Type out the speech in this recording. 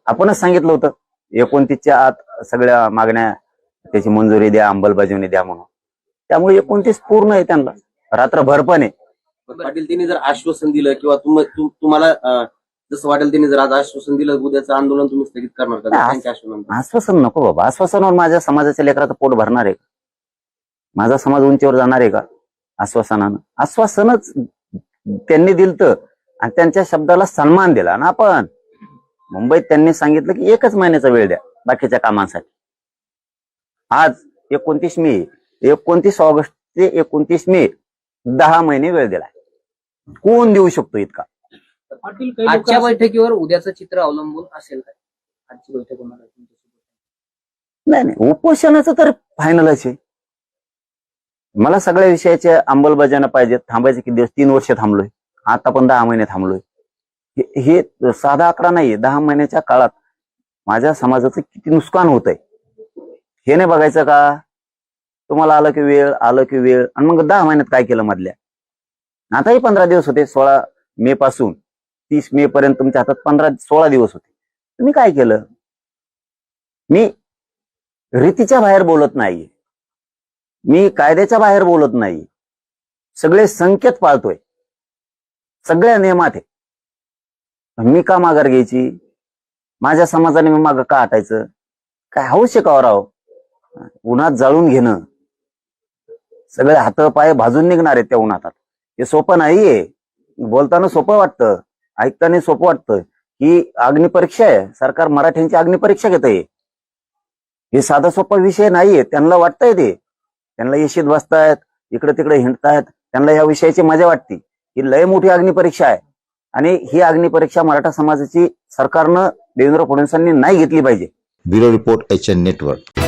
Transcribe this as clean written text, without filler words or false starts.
आपणच सांगितलं होतं 29च्या आत सगळ्या मागण्या त्याची मंजुरी द्या, अंमलबजावणी द्या म्हणून. त्यामुळे 29 पूर्ण आहे, त्यांना रात्रभर पण आहे. पाटील त्यांनी जर आश्वासन दिलं किंवा तुम्हाला जसं वाटेल त्यांनी जर आज आश्वासन दिलं, उद्याचं आंदोलन तुम्ही स्थगित करणार का? त्यांच्या आश्वासन नको बाबा. आश्वासनावर माझ्या समाजाच्या लेकराचं पोट भरणार आहे का? माझा समाज उंचीवर जाणार आहे का आश्वासनानं? आश्वासनच त्यांनी दिलं आणि त्यांच्या शब्दाला सन्मान दिला. आणि आपण मुंबईत त्यांनी सांगितलं की 1च महिन्याचा वेळ द्या बाकीच्या कामांसाठी. आज 29 मे, 29 ऑगस्ट ते 29 मे 10 महिने वेळ दिलाय. कोण देऊ शकतो इतका? आजच्या बैठकीवर उद्याचं चित्र अवलंबून असेल काय? आजची बैठक होणार आहे नाही, उपोषणाचं तर फायनलच आहे. मला सगळ्या विषयाचे अंमलबजावणी पाहिजे. थांबायचे किती दिवस? 3 वर्ष थांबलोय, आता पण 10 महिने थांबलोय. हे साधा आकडा नाहीये. 10 महिन्याच्या काळात माझ्या समाजाचं किती नुकसान होत आहे हे नाही बघायचं का? तुम्हाला आलं की वेळ, आलं की वेळ. आणि मग 10 महिन्यात काय केलं मधल्या? आताही 15 दिवस होते. 16 मे पासून 30 मे पर्यंत तुमच्या हातात 16 दिवस होते. तुम्ही काय केलं? मी रीतीच्या बाहेर बोलत नाही, मी कायद्याच्या बाहेर बोलत नाही. सगळे संकेत पाळतोय, सगळ्या नियमात आहे. मी का माघार घ्यायची? माझ्या समाजाने मी मागं का हटायचं? काय हौस का राव? उन्हात जाळून घेणं, सगळे हात पाय भाजून निघणार आहेत त्या उन्हात. हे सोपं नाहीये. बोलताना सोपं वाटतं, ऐकताना सोपं वाटतं. ही अग्निपरीक्षा आहे. सरकार मराठ्यांची अग्निपरीक्षा घेत आहे. हे साधा सोपा विषय नाहीये. त्यांना वाटतंय ते, त्यांना येशीत बसतायत, इकडे तिकडे हिंडतायत, त्यांना या विषयाची मजा वाटते. ही लय मोठी अग्निपरीक्षा आहे आणि ही अग्निपरीक्षा मराठा समाजाची सरकारनं देवेंद्र फडणवीसांनी नाही घेतली पाहिजे. Bureau report HN network.